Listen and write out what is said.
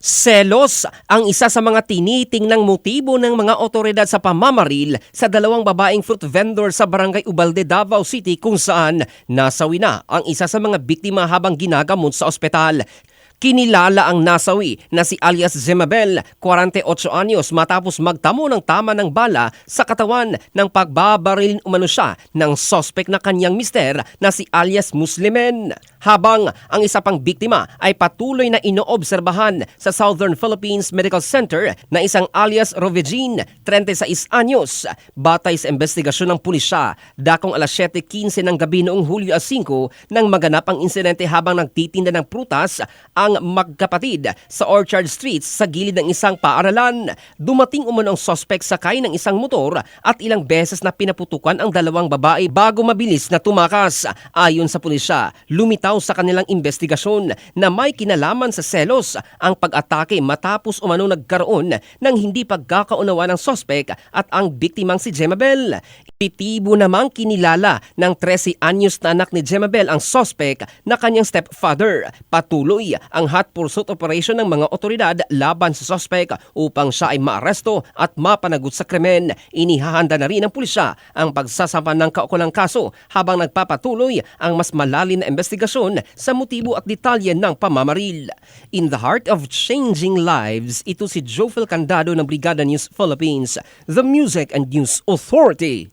Selos ang isa sa mga tinitingnang motibo ng mga otoridad sa pamamaril sa dalawang babaeng fruit vendor sa Barangay Ubalde, Davao City kung saan nasawi na ang isa sa mga biktima habang ginagamot sa ospital. Kinilala ang nasawi na si alias Zemabel, 48 anyos matapos magtamo ng tama ng bala sa katawan ng pagbabaril umano siya ng sospek na kanyang mister na si alias Muslimen. Habang ang isa pang biktima ay patuloy na inoobserbahan sa Southern Philippines Medical Center na isang alias Rovegin, 36 anyos. Batay sa investigasyon ng pulisya, dakong alas 7:15 ng gabi noong Hulyo 5 nang maganap ang insidente habang nagtitinda ng prutas ang magkapatid sa Orchard Street sa gilid ng isang paaralan. Dumating umano ang sospek sakay ng isang motor at ilang beses na pinaputukan ang dalawang babae bago mabilis na tumakas. Ayon sa pulisya, lumitaw sa kanilang investigasyon na may kinalaman sa selos ang pag-atake matapos umano nagkaroon ng hindi pagkakaunawa ng sospek at ang biktimang si Jemabel. Ipitibo namang kinilala ng 13 anyos na anak ni Jemabel ang sospek na kanyang stepfather. Patuloy ang hot pursuit operation ng mga otoridad laban sa sospek upang siya ay maaresto at mapanagot sa krimen. Inihahanda na rin ng pulisya ang pagsasampa ng kaukulang kaso habang nagpapatuloy ang mas malalim na investigasyon sa motibo at detalye ng pamamaril. In the heart of changing lives, ito si Jofel Candado ng Brigada News Philippines, the Music and News Authority.